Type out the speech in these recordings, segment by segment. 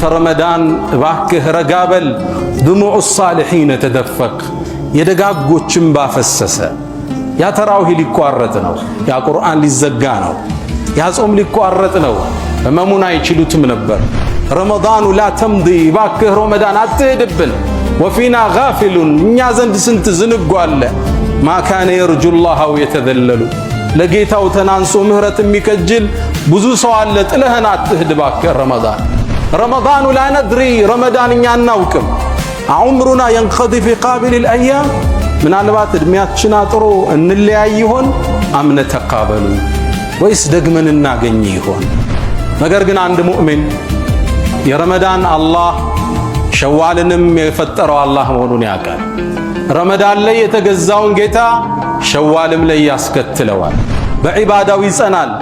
ከረመዳን እባክህ ረጋበል ድሙዑ ሳሊሒን ተደፈቅ የደጋጎችን ባፈሰሰ ያ ተራዊህ ሊቋረጥ ነው ያ ቁርአን ሊዘጋ ነው ያ ጾም ሊቋረጥ ነው ህመሙን አይችሉትም ነበር ረመዳኑ ላ ተምዲ እባክህ ረመዳን አትሄድብን ወፊና ጋፊሉን እኛ ዘንድ ስንት ዝንጉ አለ ማ ካነ የርጁላህ የተዘለሉ ለጌታው ተናንሶ ምህረት የሚከጅል ብዙ ሰው አለ ጥለህን አትሄድ እባክህ ረመዳኑ ላ ነድሪ ረመዳን እኛ አናውቅም ዑምሩና የንቀዲ ፊ ቃቢል አልአያም ምናልባት እድሜያችን አጥሮ እንለያይ ይሆን አምነ ተቃበሉ ወይስ ደግመን እናገኝ ይሆን ነገር ግን አንድ ሙእሚን የረመዳን አላህ ሸዋልንም የፈጠረው አላህ መሆኑን ያውቃል ረመዳን ላይ የተገዛውን ጌታ ሸዋልም ላይ ያስከትለዋል በዒባዳው ይጸናል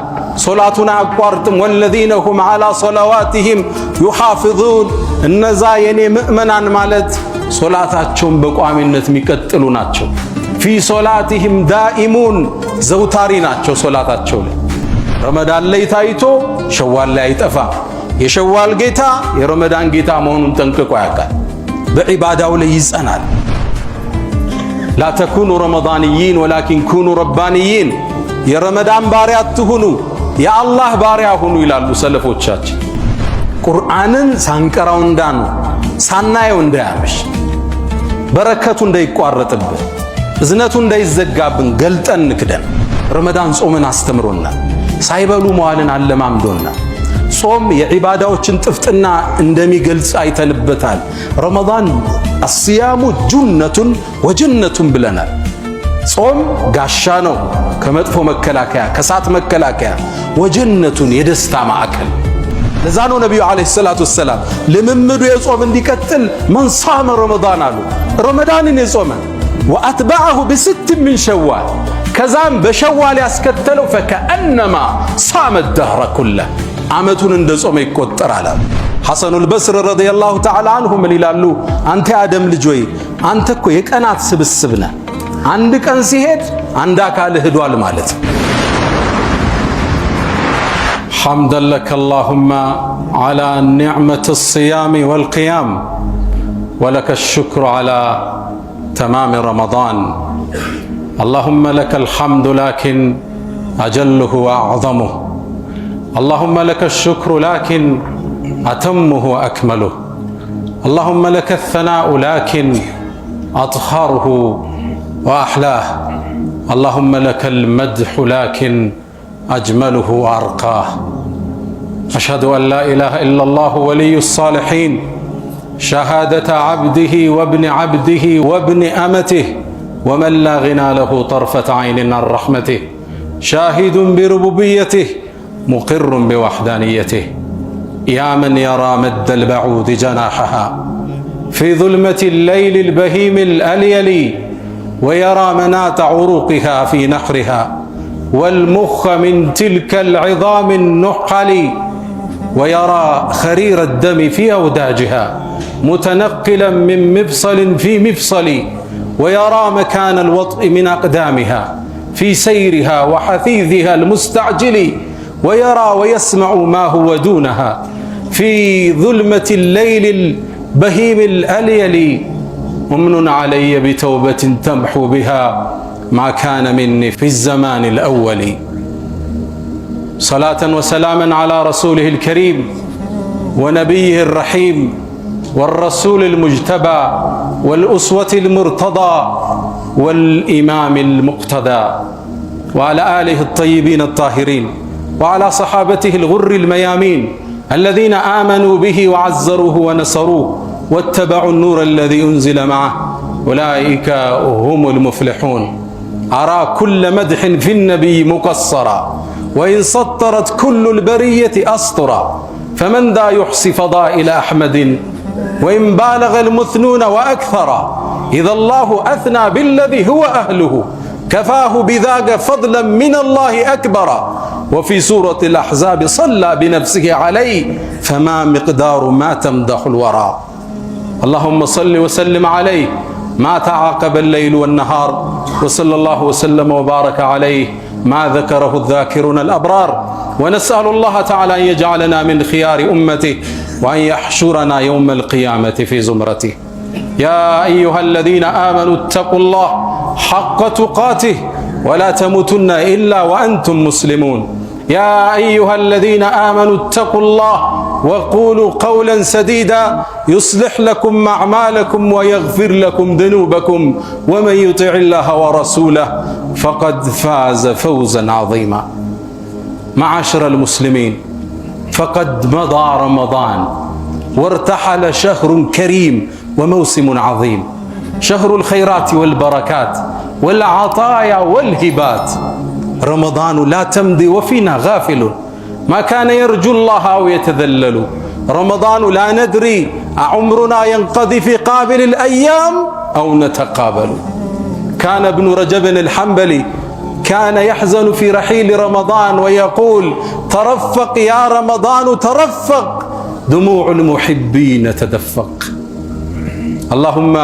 ሶላቱን አያቋርጥም ወለዚነ ሁም ዐላ ሶላዋቲሂም ዩሓፊዙን እነዛ የኔ ምእመናን ማለት ሶላታቸውን በቋሚነት የሚቀጥሉ ናቸው ፊ ሶላቲሂም ዳኢሙን ዘውታሪ ናቸው ሶላታቸው ላይ ረመዳን ላይ ታይቶ ሸዋል ላይ አይጠፋም የሸዋል ጌታ የረመዳን ጌታ መሆኑን ጠንቅቆ ያውቃል በዒባዳው ላይ ይጸናል ላ ተኩኑ ረመዳንይን ወላኪን ኩኑ ረባንይን የረመዳን ባሪያ አትሁኑ የአላህ ባሪያ ሁኑ ይላሉ ሰለፎቻችን ቁርአንን ሳንቀራው እንዳኑ ሳናየው እንዳያመሽ በረከቱ እንዳይቋረጥብን እዝነቱ እንዳይዘጋብን ገልጠን ንክደን ረመዳን ጾምን አስተምሮናል ሳይበሉ መዋልን አለማምዶናል ጾም የዒባዳዎችን ጥፍጥና እንደሚገልጽ አይተንበታል ረመዳን አስያሙ ጁነቱን ወጀነቱን ብለናል ጾም ጋሻ ነው ከመጥፎ መከላከያ ከሳት መከላከያ ወጀነቱን የደስታ ማዕከል ለዛ ነው ነብዩ አለይሂ ሰላቱ ወሰላም ለምምዱ የጾም እንዲቀጥል መን ሷመ ረመዳን አሉ ረመዳንን የጾመ ወአትበዐሁ በስት ምን ሸዋል ከዛም በሸዋል ያስከተለው ፈከአነማ ሷመ الدهر كله አመቱን እንደ ጾመ ይቆጠራል ሐሰኑል በስር ረዲየላሁ ተዓላ አንሁ ምን ይላሉ አንተ አደም ልጅ ወይ አንተ እኮ የቀናት ስብስብ ነህ አንድ ቀን ሲሄድ አንድ አካል ሄዷል ማለት حمدا لك اللهم على نعمة الصيام والقيام ولك الشكر على تمام رمضان اللهم لك الحمد لكن أجله وأعظمه اللهم لك الشكر لكن أتمه وأكمله اللهم لك الثناء لكن أطهره وأحلاه اللهم لك المدح لكن أجمله وأرقاه أشهد أن لا إله إلا الله ولي الصالحين شهادة عبده وابن عبده وابن أمته ومن لا غنى له طرفة عين عن رحمته شاهد بربوبيته مقر بوحدانيته يا من يرى مد البعوض جناحها في ظلمة الليل البهيم الأليلي ويرى منات عروقها في نحرها والمخ من تلك العظام النحل ويرى خرير الدم في أوداجها متنقلا من مفصل في مفصل ويرى مكان الوطء من أقدامها في سيرها وحثيثها المستعجل ويرى ويسمع ما هو دونها في ظلمة الليل البهيم الأليل ومن علي بتوبة تمحو بها ما كان مني في الزمان الأول صلاة وسلاما على رسوله الكريم ونبيه الرحيم والرسول المجتبى والأسوة المرتضى والإمام المقتدى وعلى آله الطيبين الطاهرين وعلى صحابته الغر الميامين الذين آمنوا به وعزروه ونصروه واتبعوا النور الذي أنزل معه أولئك هم المفلحون أرى كل مدح في النبي مقصرا وإن سطرت كل البرية أسطرا فمن ذا يحصي فضائل أحمد وإن بالغ المثنون وأكثرا إذا الله أثنى بالذي هو أهله كفاه بذاك فضلا من الله أكبرا وفي سورة الأحزاب صلى بنفسه عليه فما مقدار ما تمدح الورى اللهم صل وسلم عليه ما تعاقب الليل والنهار وصلى الله وسلم وبارك عليه ما ذكره الذاكرون الأبرار ونسأل الله تعالى أن يجعلنا من خيار أمته وأن يحشرنا يوم القيامة في زمرته. يا أيها الذين آمنوا اتقوا الله حق تقاته ولا تموتن إلا وأنتم مسلمون. يا أيها الذين آمنوا اتقوا الله وقولوا قولا سديدا يصلح لكم أعمالكم ويغفر لكم ذنوبكم ومن يطع الله ورسوله فقد فاز فوزا عظيما. معاشر المسلمين، فقد مضى رمضان وارتحل شهر كريم وموسم عظيم، شهر الخيرات والبركات والعطايا والهبات. رمضان لا تمضي وفينا غافل ما كان يرجو الله أو يتذلل. رمضان لا ندري أعمرنا ينقضي في قابل الأيام أو نتقابل. كان ابن رجب الحنبلي كان يحزن في رحيل رمضان ويقول: ترفق يا رمضان ترفق، دموع المحبين تدفق. اللهم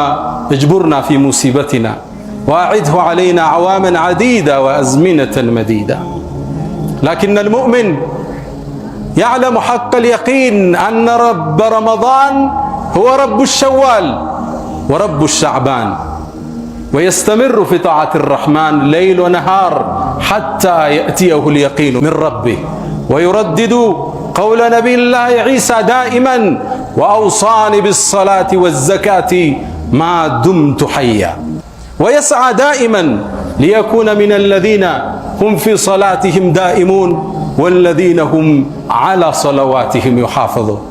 اجبرنا في مصيبتنا وأعده علينا عواما عديدة وأزمنة مديدة. لكن المؤمن يعلم حق اليقين أن رب رمضان هو رب الشوال ورب الشعبان، ويستمر في طاعة الرحمن ليل ونهار حتى يأتيه اليقين من ربه، ويردد قول نبي الله عيسى دائما: وأوصاني بالصلاة والزكاة ما دمت حيا. ويسعى دائما ليكون من الذين هم في صلاتهم دائمون والذين هم على صلواتهم يحافظون.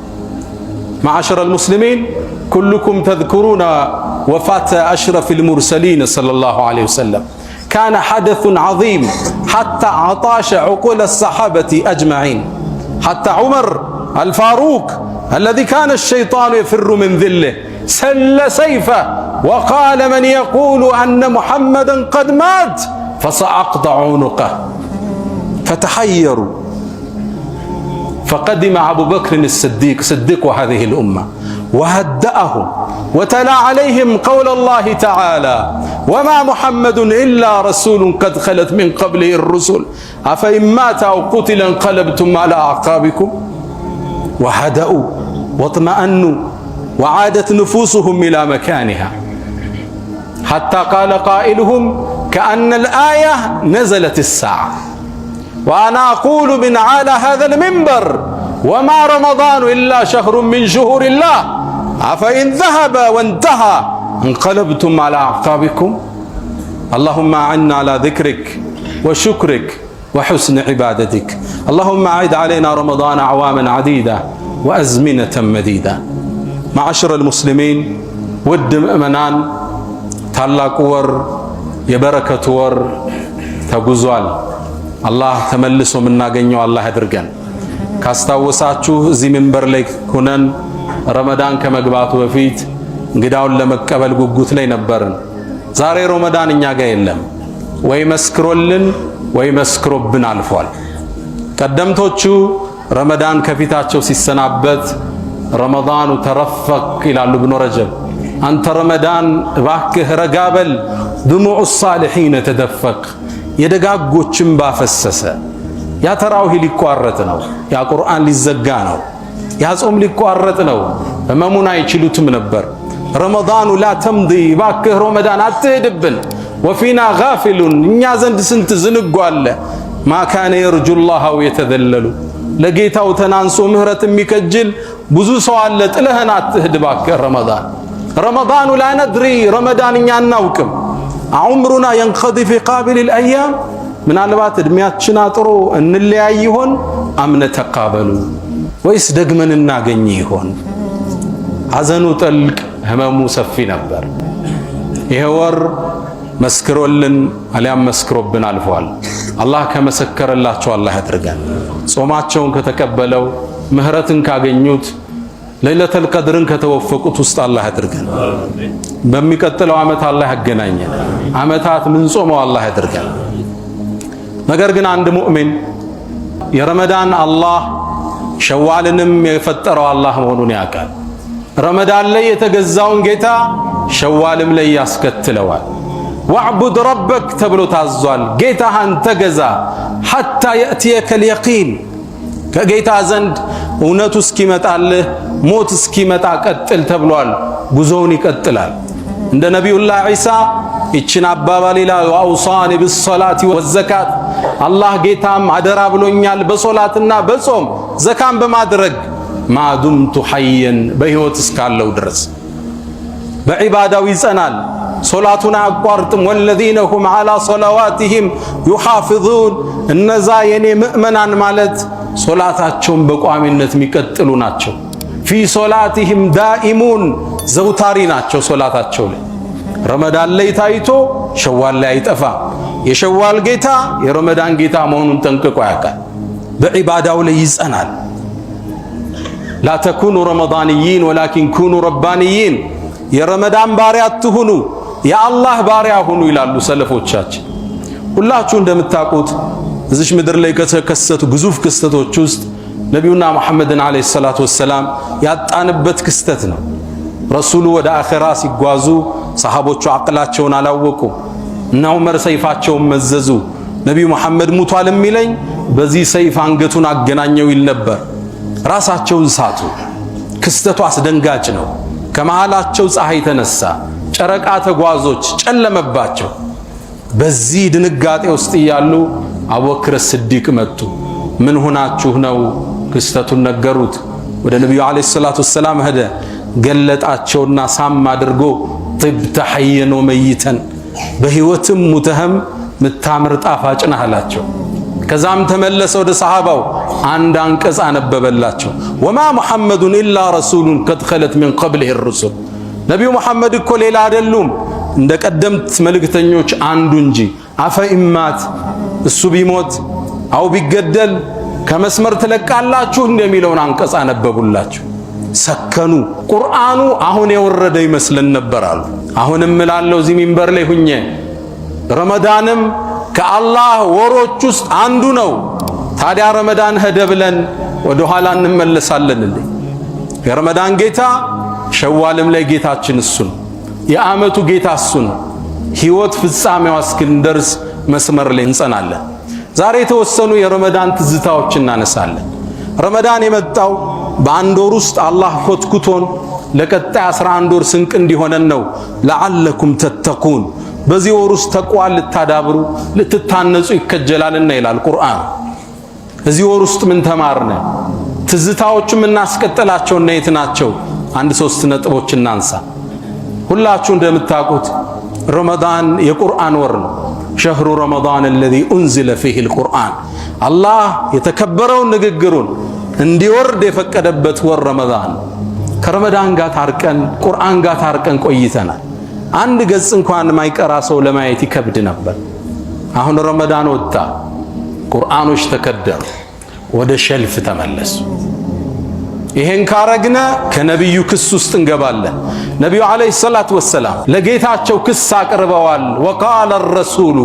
معاشر المسلمين، كلكم تذكرون وفاة أشرف المرسلين صلى الله عليه وسلم. كان حدث عظيم حتى عطاش عقول الصحابة أجمعين، حتى عمر الفاروق الذي كان الشيطان يفر من ذله سل سيفه وقال: من يقول أن محمدا قد مات فسأقطع عنقه. فتحيروا، فقدم أبو بكر الصديق صديق هذه الأمة وهدأهم وتلا عليهم قول الله تعالى: وما محمد إلا رسول قد خلت من قبله الرسل أفإن مات أو قتل انقلبتم على أعقابكم. وهدأوا واطمأنوا وعادت نفوسهم إلى مكانها، حتى قال قائلهم: كأن الآية نزلت الساعة. وأنا أقول من على هذا المنبر: وما رمضان إلا شهر من شهور الله أفإن ذهب وانتهى انقلبتم على أعقابكم. اللهم أعنا على ذكرك وشكرك وحسن عبادتك. اللهم أعد علينا رمضان أعواما عديدة وأزمنة مديدة. معاشر المسلمين، ود مؤمنان، ታላቁ ወር የበረከቱ ወር ተጉዟል። አላህ ተመልሶ የምናገኘው አላህ ያድርገን። ካስታወሳችሁ እዚህ መንበር ላይ ሆነን ረመዳን ከመግባቱ በፊት እንግዳውን ለመቀበል ጉጉት ላይ ነበርን። ዛሬ ረመዳን እኛ ጋር የለም። ወይ መስክሮልን ወይ መስክሮብን አልፏል። ቀደምቶቹ ረመዳን ከፊታቸው ሲሰናበት ረመዳኑ ተረፈቅ ይላሉ ኢብኑ ረጀብ። አንተ ረመዳን እባክህ ረጋበል፣ ድሙዑ ሳሊሒን ተደፈቅ፣ የደጋጎችን ባፈሰሰ። ያ ተራዊህ ሊቋረጥ ነው፣ ያ ቁርአን ሊዘጋ ነው፣ ያ ጾም ሊቋረጥ ነው። ህመሙን አይችሉትም ነበር። ረመዳኑ ላ ተምዲ፣ እባክህ ረመዳን አትሄድብን። ወፊና ጋፊሉን፣ እኛ ዘንድ ስንት ዝንጉ አለ። ማ ካነ የርጁላህ አው የተዘለሉ፣ ለጌታው ተናንሶ ምህረት የሚከጅል ብዙ ሰው አለ። ጥለህን አትሄድ እባክህ ረመዳን። ረመዳኑ ላ ነድሪ፣ ረመዳን እኛ አናውቅም። ዑምሩና የንቀዲ ፊ ቃቢል አልአያም፣ ምናልባት እድሜያችን አጥሮ እንለያይ ይሆን? አምነ ተቃበሉ፣ ወይስ ደግመን እናገኝ ይሆን? ሐዘኑ ጥልቅ፣ ህመሙ ሰፊ ነበር። ይሄ ወር መስክሮልን አሊያም መስክሮብን አልፏል። አላህ ከመሰከረላቸው አላህ ያድርገን። ጾማቸውን ከተቀበለው ምህረትን ካገኙት ለይለተል ቀድርን ከተወፈቁት ውስጥ አላህ ያድርገን። በሚቀጥለው ዓመት አላህ ያገናኘን። ዓመታት ምን ጾመው አላህ ያድርገን። ነገር ግን አንድ ሙእሚን የረመዳን አላህ ሸዋልንም የፈጠረው አላህ መሆኑን ያውቃል። ረመዳን ላይ የተገዛውን ጌታ ሸዋልም ላይ ያስከትለዋል። ወዕቡድ ረበክ ተብሎ ታዟል። ጌታህን ተገዛ ሐታ የእትየከል የቂን፣ ከጌታ ዘንድ እውነቱ እስኪመጣልህ ሞት እስኪመጣ ቀጥል ተብሏል። ጉዞውን ይቀጥላል። እንደ ነቢዩላህ ዒሳ ይችን አባባል ይላል ወአውሳኒ ቢሰላቲ ወዘካት አላህ ጌታም አደራ ብሎኛል በሶላትና በጾም ዘካን በማድረግ ማዱምቱ ሐየን በህይወት እስካለው ድረስ በዒባዳው ይጸናል። ሶላቱን አያቋርጥም። ወለዚነ ሁም ዐላ ሶላዋቲሂም ዩሓፊዙን እነዛ የኔ ምእመናን ማለት ሶላታቸውን በቋሚነት የሚቀጥሉ ናቸው። ፊ ሶላቲሂም ዳኢሙን ዘውታሪ ናቸው ሶላታቸው ላይ። ረመዳን ላይ ታይቶ ሸዋል ላይ አይጠፋም። የሸዋል ጌታ የረመዳን ጌታ መሆኑን ጠንቅቆ ያውቃል። በዒባዳው ላይ ይጸናል። ላ ተኩኑ ረመዳንይን ወላኪን ኩኑ ረባንይን የረመዳን ባሪያ አትሁኑ የአላህ ባሪያ ሁኑ ይላሉ ሰለፎቻችን። ሁላችሁ እንደምታውቁት እዚች ምድር ላይ ከተከሰቱ ግዙፍ ክስተቶች ውስጥ ነቢዩና ሙሐመድን ዓለይሂ ሰላቱ ወሰላም ያጣንበት ክስተት ነው። ረሱሉ ወደ አኺራ ሲጓዙ ሰሃቦቹ አቅላቸውን አላወቁ እና ዑመር ሰይፋቸውን መዘዙ። ነቢዩ ሙሐመድ ሙቷል የሚለኝ በዚህ ሰይፍ አንገቱን አገናኘው ይል ነበር። ራሳቸውን ሳቱ። ክስተቱ አስደንጋጭ ነው። ከመሃላቸው ፀሐይ ተነሳ፣ ጨረቃ ተጓዞች ጨለመባቸው። በዚህ ድንጋጤ ውስጥ እያሉ አቡበክር ስዲቅ መጡ። ምን ሆናችሁ ነው? ክስተቱን ነገሩት። ወደ ነቢዩ ዓለይሂ ሰላቱ ወሰላም ሄደ። ገለጣቸውና ሳም አድርጎ ጥብተ ሐየን ወመይተን በህይወትም ሙተህም ምታምር ጣፋጭ ነህ አላቸው። ከዛም ተመለሰ ወደ ሰሃባው አንድ አንቀጽ አነበበላቸው። ወማ ሙሐመዱን ኢላ ረሱሉን ቀድ ኸለት ሚን ቀብሊሂ ሩሱል ነቢዩ ሙሐመድ እኮ ሌላ አይደሉም እንደ ቀደምት መልእክተኞች አንዱ እንጂ አፈ ኢማት እሱ ቢሞት አው ቢገደል ከመስመር ትለቃላችሁ እንደሚለውን አንቀጽ አነበቡላቸው። ሰከኑ። ቁርአኑ አሁን የወረደ ይመስለን ነበር አሉ። አሁንም እላለሁ እዚህ ሚንበር ላይ ሁኜ ረመዳንም ከአላህ ወሮች ውስጥ አንዱ ነው። ታዲያ ረመዳን ሄደ ብለን ወደ ኋላ እንመለሳለን እንዴ? የረመዳን ጌታ ሸዋልም ላይ ጌታችን እሱ ነው። የዓመቱ ጌታ እሱ ነው። ህይወት ፍጻሜዋ እስክንደርስ መስመር ላይ እንጸናለን። ዛሬ የተወሰኑ የረመዳን ትዝታዎች እናነሳለን። ረመዳን የመጣው በአንድ ወር ውስጥ አላህ ኮትኩቶን ለቀጣይ 11 ወር ስንቅ እንዲሆነን ነው። ለዓለኩም ተተቁን በዚህ ወር ውስጥ ተቋል ልታዳብሩ ልትታነጹ ይከጀላልና ይላል ቁርአን። እዚህ ወር ውስጥ ምን ተማርነ? ትዝታዎችም እናስቀጥላቸውና የት ናቸው? አንድ 3 ነጥቦች እናንሳ። ሁላችሁ እንደምታውቁት ረመዳን የቁርአን ወር ነው። ሸህሩ ረመዳን الذي انزل فيه القرآن አላህ የተከበረውን ንግግሩን እንዲወርድ የፈቀደበት ወር ረመዳን። ከረመዳን ጋር ታርቀን ቁርአን ጋር ታርቀን ቆይተናል። አንድ ገጽ እንኳን ማይቀራ ሰው ለማየት ይከብድ ነበር። አሁን ረመዳን ወጣ፣ ቁርአኖች ተከደሩ፣ ወደ ሸልፍ ተመለሱ። ይሄን ካረግነ ከነብዩ ክስ ውስጥ እንገባለን። ነብዩ አለይሂ ሰላቱ ወሰላም ለጌታቸው ክስ አቅርበዋል። ወቃለ الرسول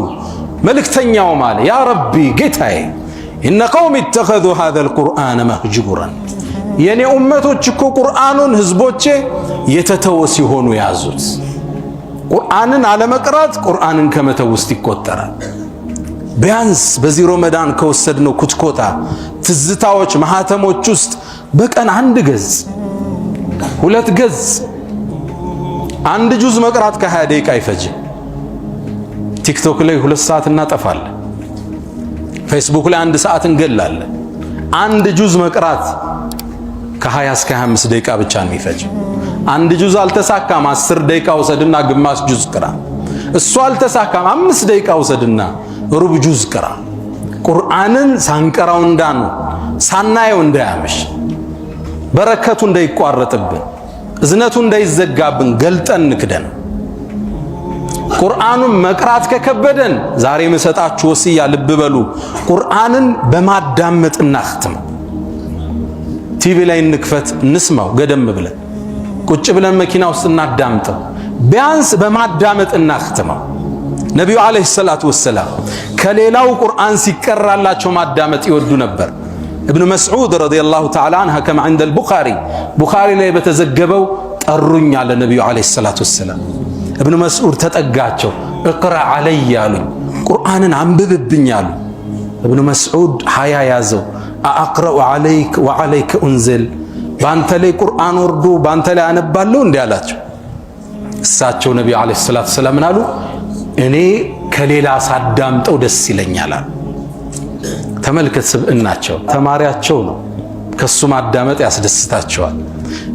መልእክተኛው ማለት ያ ረቢ ጌታዬ ኢነ ቀውም ኢተኸዙ هذا القرآن مهجورا የኔ ኡመቶች እኮ ቁርአኑን ህዝቦቼ የተተወ ሲሆኑ ያዙት። ቁርአንን አለመቅራት ቁርአንን ከመተው ውስጥ ይቆጠራል። ቢያንስ በዚህ ረመዳን ከወሰድነው ኩትኮታ ትዝታዎች ማህተሞች ውስጥ በቀን 1 ገጽ 2 ገጽ 1 ጁዝ መቅራት ከ20 ደቂቃ አይፈጅም። ቲክቶክ ላይ 2 ሰዓት እናጠፋለን። ፌስቡክ ላይ 1 ሰዓት እንገላለን። 1 ጁዝ መቅራት ከ20 እስከ 25 ደቂቃ ብቻ ነው የሚፈጅ። 1 ጁዝ አልተሳካም 10 ደቂቃ ወሰድና ግማሽ ጁዝ ቅራ። እሱ አልተሳካም 5 ደቂቃ ወሰድና ሩብ ጁዝ ቅራ። ቁርአንን ሳንቀራው እንዳኑ ሳናየው እንዳያመሽ በረከቱ እንዳይቋረጥብን እዝነቱ እንዳይዘጋብን ገልጠን ንክደን። ቁርአኑን መቅራት ከከበደን ዛሬ መሰጣችሁ ወሲያ ልብ በሉ። ቁርአንን በማዳመጥ እናختም። ቲቪ ላይ እንክፈት እንስማው፣ ገደም ብለን ቁጭ ብለን መኪና ውስጥ እናዳምጠው። ቢያንስ በማዳመጥ እናختመው። ነብዩ አለይሂ ሰላቱ ወሰላም ከሌላው ቁርአን ሲቀራላቸው ማዳመጥ ይወዱ ነበር። ابن مسعود رضي الله تعالى عنه كما عند بخاري ላይ በተዘገበው ጠሩኝ አለ ነብዩ አለይሂ ሰላቱ ወሰላም። ابن مسعود ተጠጋቸው اقرا علي አሉኝ፣ ቁርአንን አንብብብኝ አሉ። ابن مسعود ሀያ ያዘው። አአቅረኡ ዐለይክ ወዐለይከ ኡንዝል ባንተ ላይ ቁርአን ወርዶ ባንተ ላይ አነባለሁ እንዲህ አላቸው። እሳቸው ነቢ ዓለይሂ ሰላቱ ወሰላም አሉ እኔ ከሌላ ሳዳምጠው ደስ ይለኛል አሉ። ተመልከት ስብዕናቸው፣ ተማሪያቸው ነው፣ ከሱ ማዳመጥ ያስደስታቸዋል።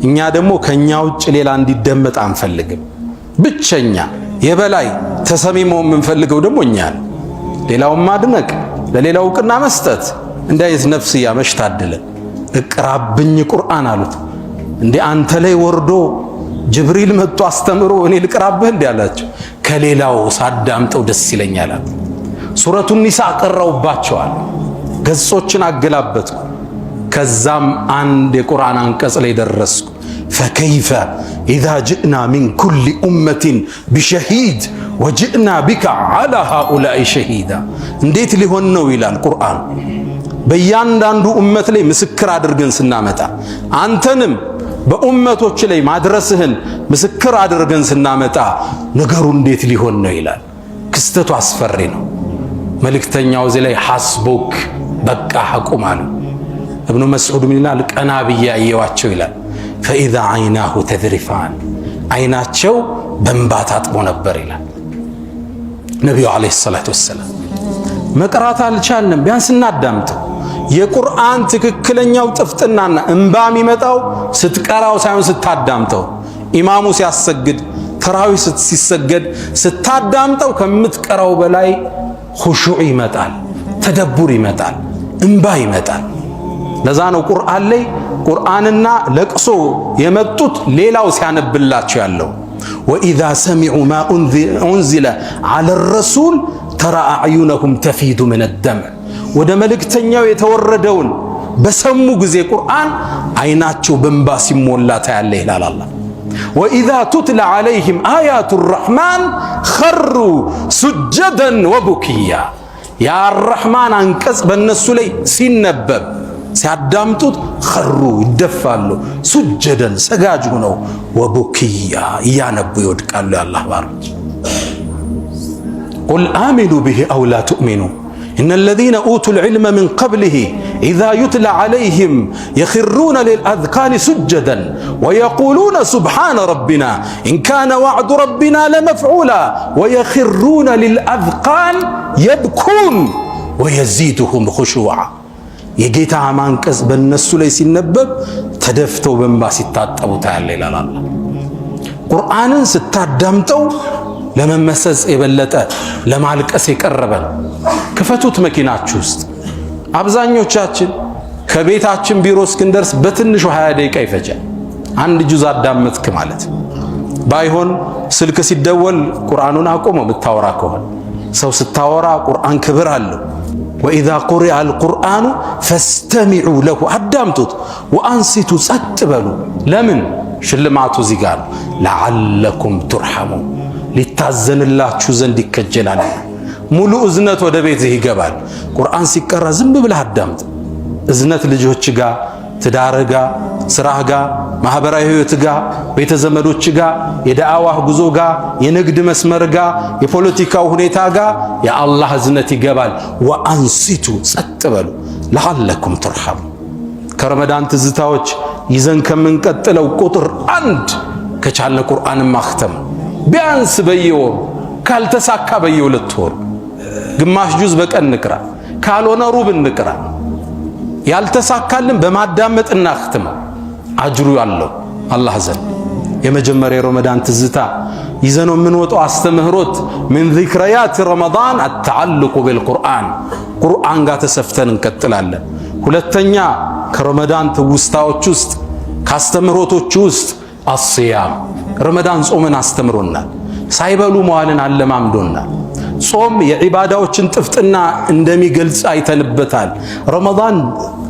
እኛ ደግሞ ከኛ ውጭ ሌላ እንዲደመጥ አንፈልግም። ብቸኛ የበላይ ተሰሚ መሆን የምንፈልገው ደግሞ እኛ ነው። ሌላውን ማድነቅ፣ ለሌላው ዕውቅና መስጠት እንዲህ አይነት ነፍስያ መች ታደለን። እቅራብኝ ቁርአን አሉት። እንዴ አንተ ላይ ወርዶ ጅብሪል መጥቶ አስተምሮ እኔ ልቅራብህ እንዴ አላቸው። ከሌላው ሳዳምጠው ደስ ይለኛል አሉ። ሱረቱን ኒሳ ቀራውባቸዋል። ገጾችን አገላበጥኩ። ከዛም አንድ የቁርአን አንቀጽ ላይ ደረስኩ። ፈከይፈ ኢዛ ጅእና ሚን ኩሊ ኡመቲን ቢሸሂድ ወጅእና ቢከ ዐላ ሃኡላኢ ሸሂዳ። እንዴት ሊሆን ነው ይላል ቁርአን። በእያንዳንዱ ኡመት ላይ ምስክር አድርገን ስናመጣ አንተንም በኡመቶች ላይ ማድረስህን ምስክር አድርገን ስናመጣ ነገሩ እንዴት ሊሆን ነው ይላል። ክስተቱ አስፈሪ ነው። መልእክተኛው እዚህ ላይ ሐስቡክ በቃ አቁም አሉ። እብኑ መስዑድ ምን ይላል? ቀና ብዬ አየዋቸው ይላል። ፈኢዛ ዐይናሁ ተዝሪፋን አይናቸው በእንባ ታጥቦ ነበር ይላል ነቢዩ ዓለይሂ ሰላቱ ወሰላም። መቅራት አልቻልንም፣ ቢያንስ እናዳምጠው። የቁርአን ትክክለኛው ጥፍጥናና እንባ የሚመጣው ስትቀራው ሳይሆን ስታዳምጠው። ኢማሙ ሲያሰግድ፣ ተራዊ ሲሰገድ ስታዳምጠው ከምትቀራው በላይ ኹሹዕ ይመጣል፣ ተደቡር ይመጣል፣ እንባ ይመጣል። ለዛ ነው ቁርአን ላይ ቁርአንና ለቅሶ የመጡት ሌላው ሲያነብላቸው ያለው። ወኢዛ ሰሚዑ ማ ኡንዚለ ዐለ ረሱል ተራ አዕዩነሁም ተፊዱ ሚነ ደምዕ። ወደ መልእክተኛው የተወረደውን በሰሙ ጊዜ ቁርአን አይናቸው በእንባ ሲሞላ ታያለህ ይላል አላህ። ወኢዛ ቱትላ ዐለይሂም አያቱ ረሕማን ኸሩ ሱጀደን ወቡኪያ። የአረሕማን አንቀጽ በእነሱ ላይ ሲነበብ ሲያዳምጡት ኸሩ ይደፋሉ፣ ሱጀደን ሰጋጅ ሆነው፣ ወቡኪያ እያነቡ ይወድቃሉ። የአላህ ባሮች ቁል አሚኑ ቢሂ አው ላ ትኡሚኑ ኢነ ለዚነ ኡቱል ዒልመ ሚን ቀብሊሂ ኢዛ ዩትላ ዐለይሂም የኽሩነ ሊልአዝቃኒ ሱጀደን ወየቁሉነ ሱብሓነ ረቢና ኢን ካነ ወዕዱ ረቢና ለመፍዑላ ወየኽሩነ ሊልአዝቃን የብኩን ወየዚዱሁም ኹሹዓ። የጌታ አንቀጽ በእነሱ ላይ ሲነበብ ተደፍተው በእንባ ሲታጠቡ ታያለህ ይላል አላህ። ቁርአንን ስታዳምጠው ለመመሰጽ የበለጠ ለማልቀስ የቀረበ ነው። ክፈቱት መኪናችሁ ውስጥ። አብዛኞቻችን ከቤታችን ቢሮ እስክንደርስ በትንሹ 20 ደቂቃ ይፈጃል። አንድ ጁዝ አዳመጥክ ማለት ባይሆን ስልክ ሲደወል ቁርአኑን አቆመ ብታወራ ከሆነ። ሰው ስታወራ ቁርአን ክብር አለው። ወኢዛ ቁሪአ አልቁርአኑ ፈስተሚዑ ለሁ አዳምጡት፣ ወአንሲቱ ጸጥ በሉ። ለምን? ሽልማቱ እዚህ ጋር ነው። ለዓለኩም ቱርሐሙን ሊታዘንላችሁ ዘንድ ይከጀላል። ሙሉ እዝነት ወደ ቤትህ ይገባል። ቁርአን ሲቀራ ዝም ብለህ አዳምጥ። እዝነት ልጆች ጋር፣ ትዳርህ ጋር፣ ስራህ ጋር፣ ማህበራዊ ህይወት ጋር፣ ቤተ ዘመዶች ጋር፣ የዳዕዋህ ጉዞ ጋር፣ የንግድ መስመር ጋር፣ የፖለቲካው ሁኔታ ጋር የአላህ እዝነት ይገባል። ወአንሲቱ ጸጥ በሉ ለዓለኩም ቱርሐሙ። ከረመዳን ትዝታዎች ይዘን ከምንቀጥለው ቁጥር 1 ከቻልነ ቁርአንን ማክተም ቢያንስ በየወሩ ካልተሳካ በየ2 ወሩ ግማሽ ጁዝ በቀን እንቅራ፣ ካልሆነ ሩብ እንቅራ። ያልተሳካልን በማዳመጥ እናክትመው። አጅሩ ያለው አላህ ዘንድ። የመጀመሪያ የረመዳን ትዝታ ይዘነው የምንወጣው አስተምህሮት ምን ዚክረያት ረመዳን አተዓልቁ ቢልቁርአን፣ ቁርአን ጋር ተሰፍተን እንቀጥላለን። ሁለተኛ ከረመዳን ትውስታዎች ውስጥ ካስተምህሮቶች ውስጥ አስያም፣ ረመዳን ጾምን አስተምሮናል። ሳይበሉ መዋልን አለማምዶናል። ጾም የዒባዳዎችን ጥፍጥና እንደሚገልጽ አይተንበታል። ረመዳን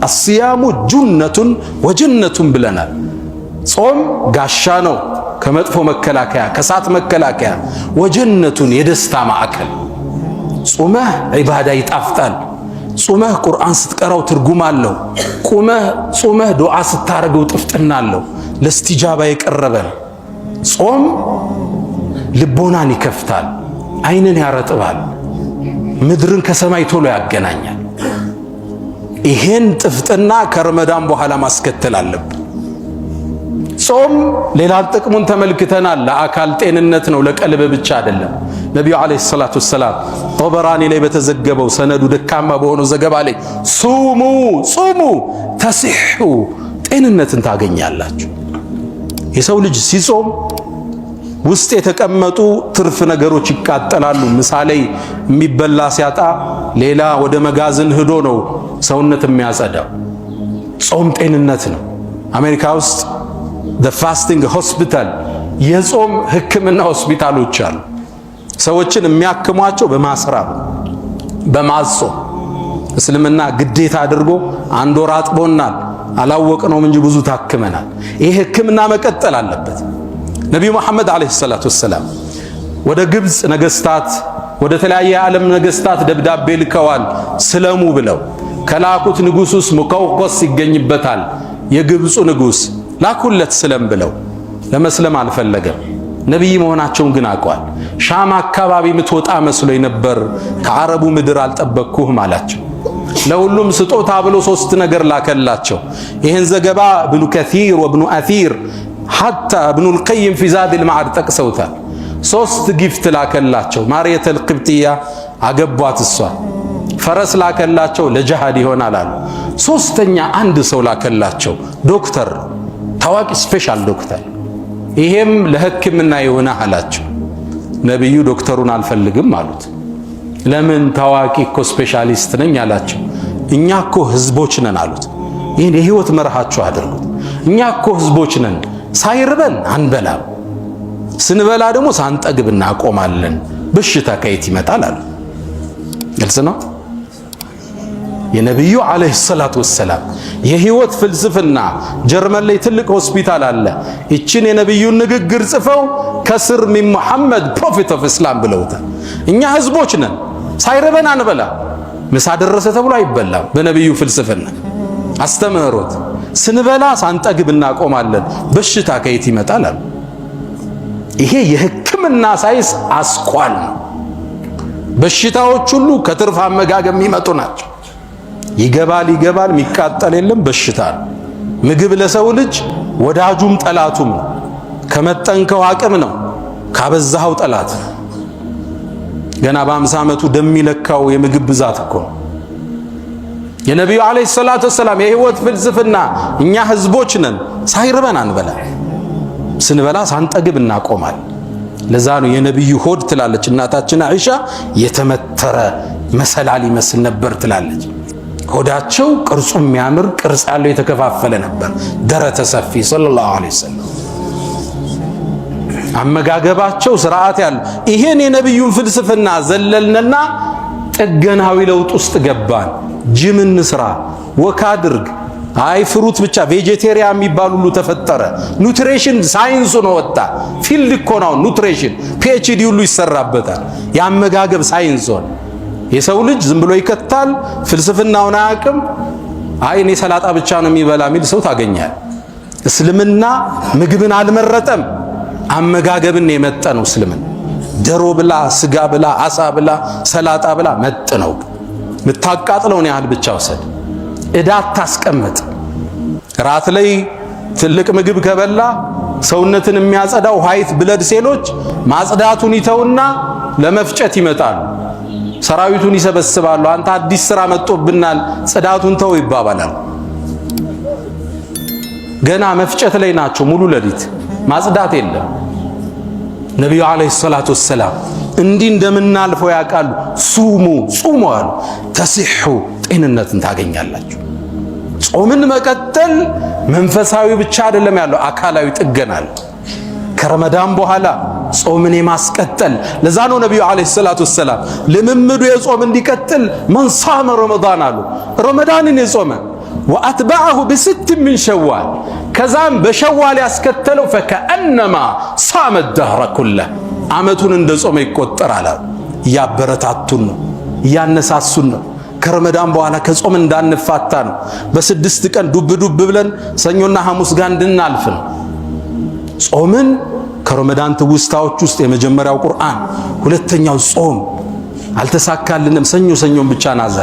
አስያሙ ጁነቱን ወጀነቱን ብለናል። ጾም ጋሻ ነው፣ ከመጥፎ መከላከያ፣ ከሳት መከላከያ፣ ወጀነቱን የደስታ ማዕከል። ጾመህ ዒባዳ ይጣፍጣል። ጾመህ ቁርአን ስትቀራው ትርጉም አለው። ጾመህ ዱዓ ስታረገው ጥፍጥና አለው። ለስቲጃባ የቀረበ ነው። ጾም ልቦናን ይከፍታል፣ አይንን ያረጥባል፣ ምድርን ከሰማይ ቶሎ ያገናኛል። ይሄን ጥፍጥና ከረመዳን በኋላ ማስከተል አለብን። ጾም ሌላ ጥቅሙን ተመልክተናል። ለአካል ጤንነት ነው፣ ለቀልብ ብቻ አይደለም። ነቢዩ አለይሂ ሰላቱ ወሰላም ጦበራኒ ላይ በተዘገበው ሰነዱ ደካማ በሆነው ዘገባ ላይ ሱሙ ጹሙ ተሲሑ ጤንነትን ታገኛላችሁ። የሰው ልጅ ሲጾም ውስጥ የተቀመጡ ትርፍ ነገሮች ይቃጠላሉ። ምሳሌ የሚበላ ሲያጣ ሌላ ወደ መጋዘን ሄዶ ነው ሰውነት የሚያጸዳው። ጾም ጤንነት ነው። አሜሪካ ውስጥ ፋስቲንግ ሆስፒታል የጾም ሕክምና ሆስፒታሎች አሉ። ሰዎችን የሚያክሟቸው በማስራብ በማጾም እስልምና ግዴታ አድርጎ አንድ ወር አጥቦናል። አላወቅነውም እንጂ ብዙ ታክመናል። ይሄ ሕክምና መቀጠል አለበት። ነቢዩ መሐመድ አለይሂ ሰላቱ ወሰላም ወደ ግብፅ ነገስታት፣ ወደ ተለያየ የዓለም ነገስታት ደብዳቤ ልከዋል ስለሙ ብለው። ከላኩት ንጉሥ ውስጥ ሙቀውቆስ ይገኝበታል። የግብፁ ንጉሥ ላኩለት ስለም ብለው። ለመስለም አልፈለገም። ነቢይ መሆናቸውን ግን አውቀዋል። ሻም አካባቢ ምትወጣ መስሎኝ ነበር፣ ከዓረቡ ምድር አልጠበቅኩህም አላቸው። ለሁሉም ስጦታ ብሎ 3 ነገር ላከላቸው። ይህን ዘገባ እብኑ ከሲር ወእብኑ አሲር ሐታ እብኑል ቀይም ፊ ዛዲል መዓድ ጠቅሰውታል። 3 ጊፍት ላከላቸው። ማርየተል ቅብጥያ አገቧት እሷ። ፈረስ ላከላቸው፣ ለጅሃድ ይሆናል አሉ። 3ኛ አንድ ሰው ላከላቸው፣ ዶክተር፣ ታዋቂ ስፔሻል ዶክተር። ይሄም ለሕክምና ይሆና አላቸው። ነቢዩ ዶክተሩን አልፈልግም አሉት። ለምን? ታዋቂ እኮ ስፔሻሊስት ነኝ አላቸው። እኛ እኮ ህዝቦች ነን አሉት። ይህን የህይወት መርሃችሁ አድርጉት። እኛ እኮ ህዝቦች ነን፣ ሳይርበን አንበላም፣ ስንበላ ደግሞ ሳንጠግብ እናቆማለን። በሽታ ከየት ይመጣል አሉ። ግልጽ ነው። የነቢዩ አለይሂ ሰላቱ ወሰላም የህይወት ፍልስፍና ጀርመን ላይ ትልቅ ሆስፒታል አለ። እቺን የነቢዩን ንግግር ጽፈው ከስር ሚን ሙሐመድ ፕሮፌት ኦፍ እስላም ብለውታል። እኛ ህዝቦች ነን፣ ሳይረበን አንበላ። ምሳ ደረሰ ተብሎ አይበላም። በነቢዩ ፍልስፍና አስተምህሮት ስንበላ ሳንጠግብ እናቆማለን። በሽታ ከየት ይመጣል አሉ። ይሄ የህክምና ሳይንስ አስኳል ነው። በሽታዎች ሁሉ ከትርፍ አመጋገብ የሚመጡ ናቸው። ይገባል የሚቃጠል የለም። በሽታ ነው። ምግብ ለሰው ልጅ ወዳጁም ጠላቱም ነው። ከመጠንከው አቅም ነው፣ ካበዛኸው ጠላት ነው። ገና በ50 ዓመቱ ደም የሚለካው የምግብ ብዛት እኮ ነው። የነቢዩ አለይሂ ሰላቱ ወሰላም የህይወት ፍልስፍና እኛ ህዝቦች ነን፣ ሳይርበን አንበላ፣ ስንበላ ሳንጠግብ እናቆማል። ለዛ ነው የነቢዩ ሆድ ትላለች እናታችን አይሻ የተመተረ መሰላል ይመስል ነበር ትላለች። ሆዳቸው ቅርጹ የሚያምር ቅርጽ ያለው የተከፋፈለ ነበር፣ ደረተ ሰፊ ሰለላሁ ዐለይሂ ወሰለም። አመጋገባቸው ስርዓት ያለው። ይሄን የነቢዩን ፍልስፍና ዘለልንና ጥገናዊ ለውጥ ውስጥ ገባን። ጅም እንስራ፣ ወክ አድርግ፣ አይ ፍሩት ብቻ ቬጀቴሪያን የሚባል ሁሉ ተፈጠረ። ኑትሪሽን ሳይንሱ ነው ወጣ። ፊልድ እኮ ነው ኑትሪሽን፣ ፒኤችዲ ሁሉ ይሰራበታል። የአመጋገብ ሳይንስ ሆነ። የሰው ልጅ ዝም ብሎ ይከታል፣ ፍልስፍናውን አያውቅም። አይ እኔ ሰላጣ ብቻ ነው የሚበላ የሚል ሰው ታገኛል። እስልምና ምግብን አልመረጠም፣ አመጋገብን የመጠ ነው። እስልምና ዶሮ ብላ፣ ስጋ ብላ፣ አሳ ብላ፣ ሰላጣ ብላ መጥ ነው። የምታቃጥለውን ያህል ብቻ ወሰድ፣ እዳ አታስቀምጥ። ራት ላይ ትልቅ ምግብ ከበላ ሰውነትን የሚያጸዳው ዋይት ብለድ ሴሎች ማጽዳቱን ይተውና ለመፍጨት ይመጣሉ። ሰራዊቱን ይሰበስባሉ። አንተ አዲስ ስራ መጥቶብናል፣ ጽዳቱን ተው ይባባላል። ገና መፍጨት ላይ ናቸው። ሙሉ ሌሊት ማጽዳት የለም። ነቢዩ አለይሂ ሰላቱ ወሰላም እንዲህ እንደምናልፈው ያውቃሉ። ሱሙ ጹሙ አሉ፣ ተሲሑ ጤንነትን ታገኛላችሁ። ጾምን መቀጠል መንፈሳዊ ብቻ አይደለም ያለው፣ አካላዊ ጥገና አለ። ከረመዳን በኋላ ጾምን የማስቀጠል ለዛ ነው ነቢዩ አለይሂ ሰላቱ ወሰላም ልምምዱ የጾም እንዲቀጥል መን ሷመ ረመዳን አሉ። ረመዳንን የጾመ ወአትበዐሁ ብ6 ሚን ሸዋል ከዛም በሸዋል ያስከተለው ፈከአነማ ሷመ ደህረ ኩለህ ዓመቱን እንደ ጾመ ይቆጠራል። እያበረታቱን ነው፣ እያነሳሱን ነው። ከረመዳን በኋላ ከጾም እንዳንፋታ ነው። በ6 ቀን ዱብ ዱብ ብለን ሰኞና ሐሙስ ጋር እንድናልፍ ነው። ጾምን ከረመዳን ትውስታዎች ውስጥ የመጀመሪያው ቁርአን፣ ሁለተኛው ጾም። አልተሳካልንም፣ ሰኞን ብቻ ናዛ።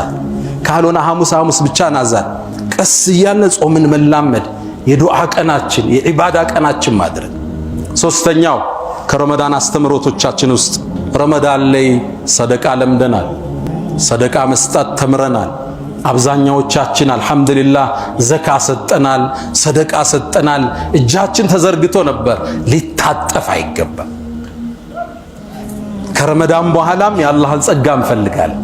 ካልሆነ ሐሙስ ብቻ ናዛል ቀስ እያልን ጾምን መላመድ የዱዓ ቀናችን የዒባዳ ቀናችን ማድረግ። ሶስተኛው ከረመዳን አስተምሮቶቻችን ውስጥ ረመዳን ላይ ሰደቃ ለምደናል። ሰደቃ መስጠት ተምረናል። አብዛኛዎቻችን አልহামዱሊላህ ዘካ ሰጠናል፣ ሰደቃ ሰጠናል። እጃችን ተዘርግቶ ነበር። ሊታጠፍ አይገባም። ከረመዳን በኋላም የአላህን ጸጋ እንፈልጋለን።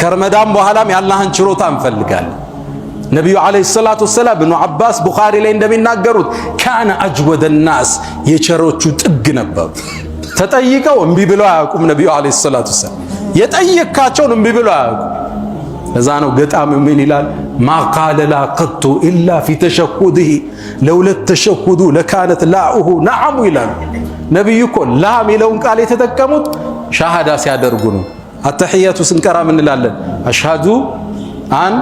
ከረመዳን በኋላም የአላህን ችሮታ እንፈልጋለን። ነብዩ አለይሂ ሰላቱ ወሰላም ኢብኑ አባስ ቡኻሪ ላይ እንደሚናገሩት ካነ አጅወደ الناس የቸሮቹ ጥግ ነበሩ። ተጠይቀው እምቢ ብለው አያውቁም። ነብዩ አለይሂ ሰላቱ ወሰላም የጠየካቸውን እምቢ ብለው አያውቁም። ለዛ ነው ገጣሚው ምን ይላል? ማ ቃለ ላ ቀጡ ኢላ ፊ ተሸሁድህ ለውለት ተሸሁዱ ለካነት ላኡሁ ነዓሙ ይላል። ነብዩ እኮ ላ የሚለውን ቃል የተጠቀሙት ሻሃዳ ሲያደርጉ ነው። አተህያቱ ስንቀራ ምን እንላለን? አሽሃዱ አን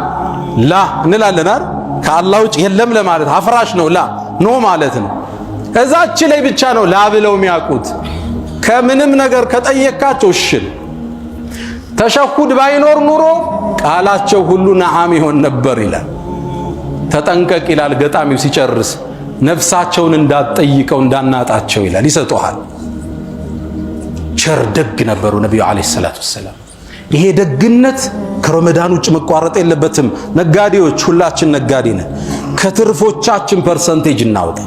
ላ እንላለን አይደል? ከአላህ ውጭ የለም ለማለት አፍራሽ ነው። ላ ኖ ማለት ነው። እዛች ላይ ብቻ ነው ላ ብለው የሚያውቁት። ከምንም ነገር ከጠየካቸው እሺ። ተሸሁድ ባይኖር ኑሮ ቃላቸው ሁሉ ነዓም ይሆን ነበር ይላል። ተጠንቀቅ ይላል ገጣሚው ሲጨርስ። ነፍሳቸውን እንዳትጠይቀው እንዳናጣቸው ይላል። ይሰጡሃል። ቸር ደግ ነበሩ ነብዩ አለይሂ ሰላቱ ወሰላም። ይሄ ደግነት ከረመዳን ውጭ መቋረጥ የለበትም። ነጋዴዎች ሁላችን ነጋዴ ነን። ከትርፎቻችን ፐርሰንቴጅ እናውጣ።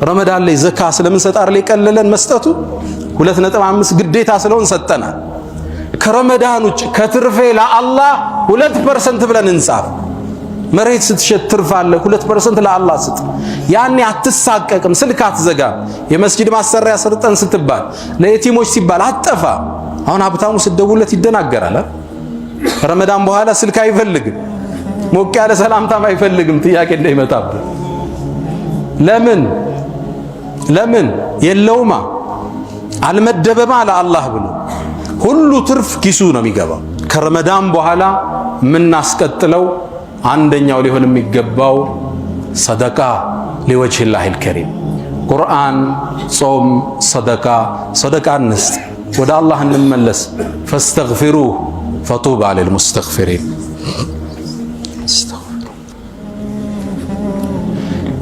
ረመዳን ላይ ዘካ ስለምንሰጥ አይደል የቀለለን መስጠቱ 2.5 ግዴታ ስለሆን ሰጠናል። ከረመዳን ውጭ ከትርፌ ለአላህ 2% ብለን እንጻፍ። መሬት ስትሸጥ ትርፍ አለ 2% ለአላህ ስጥ። ያኔ አትሳቀቅም፣ ስልክ አትዘጋም። የመስጂድ ማሰሪያ ስርጠን ስትባል ለየቲሞች ሲባል አጠፋ። አሁን ሀብታሙ ስትደውለት ይደናገራል። ረመዳን በኋላ ስልክ አይፈልግም፣ ሞቅ ያለ ሰላምታም አይፈልግም፣ ጥያቄ እንዳይመጣበት። ለምን የለውማ አልመደበማ ለአላህ ብሎ ሁሉ ትርፍ ኪሱ ነው የሚገባው። ከረመዳን በኋላ የምናስቀጥለው አንደኛው ሊሆን የሚገባው ሰደቃ ሊወጅሂላሂል ከሪም። ቁርአን፣ ጾም፣ ሰደቃ እንስጥ፣ ወደ አላህ እንመለስ። ፈስተግፊሩህ ፈጡባ ሊልሙስተግፊሪን።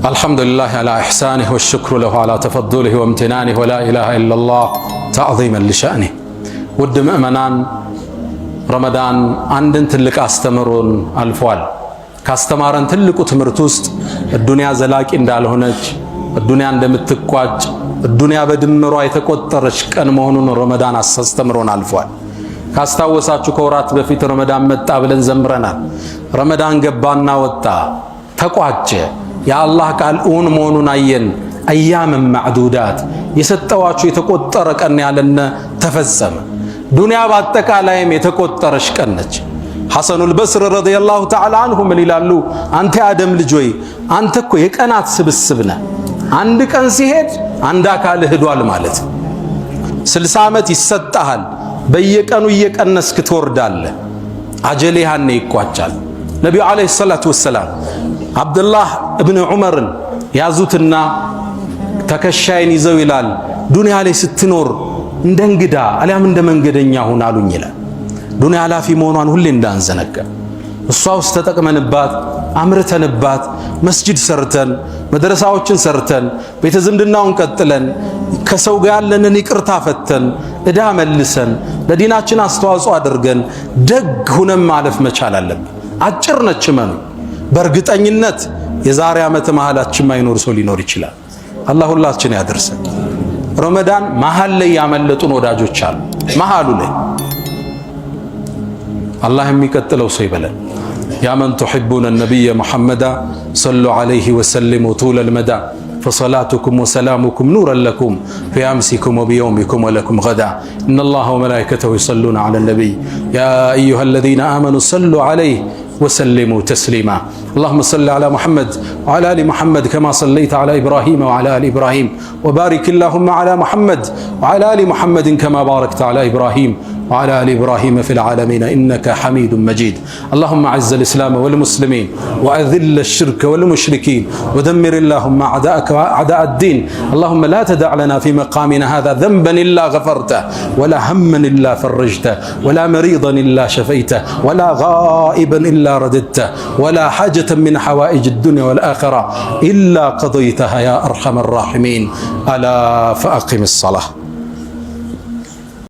አልሐምዱሊላህ ዐላ ኢሕሳኒህ ወሽክሩ ለሁ ዐላ ተፈዱሊህ ወምትናኒህ ወላ ኢላሃ ኢለላህ ተዕዚመን ሊሸእኒህ። ውድ ምእመናን ረመዳን አንድን ትልቅ አስተምሮን አልፏል። ካስተማረን ትልቁ ትምህርት ውስጥ ዱንያ ዘላቂ እንዳልሆነች፣ ዱንያ እንደምትቋጭ፣ ዱንያ በድምሯ የተቆጠረች ቀን መሆኑን ረመዳን አስተምሮን አልፏል። ካስታወሳችሁ ከወራት በፊት ረመዳን መጣ ብለን ዘምረናል። ረመዳን ገባና ወጣ፣ ተቋጨ። የአላህ ቃል እውን መሆኑን አየን። አያምን ማዕዱዳት የሰጠዋችሁ የተቆጠረ ቀን ያለነ ተፈጸመ። ዱንያ በአጠቃላይም የተቆጠረች ቀን ነች። ሐሰኑል በስር ረዲየላሁ ተዓላ አንሁ ምን ይላሉ? አንተ የአደም ልጅ ሆይ አንተ እኮ የቀናት ስብስብ ነህ። አንድ ቀን ሲሄድ አንድ አካል ሄዷል ማለት ነው። 60 ዓመት ይሰጣሃል። በየቀኑ እየቀነስክ ትወርዳለህ። አጀሌ ያኔ ይቋጫል። ነቢዩ ዓለይሂ ሰላቱ ወሰላም አብዱላህ እብን ዑመርን ያዙትና ተከሻይን ይዘው ይላል ዱንያ ላይ ስትኖር እንደ እንግዳ አሊያም እንደ መንገደኛ ሁን አሉኝ ይላል። ዱንያ ኃላፊ መሆኗን ሁሌ እንዳንዘነጋ። እሷ ውስጥ ተጠቅመንባት አምርተንባት መስጂድ ሰርተን መድረሳዎችን ሰርተን ቤተ ዝምድናውን ቀጥለን ከሰው ጋር ያለንን ይቅርታ ፈተን ዕዳ መልሰን ለዲናችን አስተዋጽኦ አድርገን ደግ ሁነን ማለፍ መቻል አለብን። አጭር ነች መኑ። በእርግጠኝነት የዛሬ ዓመት መሃላችን ማይኖር ሰው ሊኖር ይችላል። አላህ ሁላችን ያደርሰን። ረመዳን መሃል ላይ ያመለጡን ወዳጆች አሉ። መሃሉ ላይ አላህ የሚቀጥለው ሰው ይበለን። ያ መን ቱሒቡነ ነቢየ ሙሐመዳ ሰሉ ዐለይሂ ወሰሊሙ ጡለል መዳ ፈሰላቱኩም ወሰላሙኩም ኑረን ለኩም ፊ አምሲኩም ወቢየውሚኩም ወለኩም ገዳ ኢነላሀ ወመላኢከተሁ ይሰሉነ ዐለ ነቢይ ያ አዩሃ አለዚነ አመኑ ሰሉ ዐለይሂ وسلموا تسليما اللهم صل على محمد وعلى آل محمد كما صليت على إبراهيم وعلى آل إبراهيم وبارك اللهم على محمد وعلى آل محمد كما باركت على إبراهيم وعلى آل إبراهيم في العالمين إنك حميد مجيد. اللهم أعز الإسلام والمسلمين وأذل الشرك والمشركين ودمر اللهم أعداءك وأعداء الدين. اللهم لا تدع لنا في مقامنا هذا ذنبا إلا غفرته ولا هما إلا فرجته ولا مريضا إلا شفيته ولا غائبا إلا رددته ولا حاجة من حوائج الدنيا والآخرة إلا قضيتها يا أرحم الراحمين. ألا فأقم الصلاة.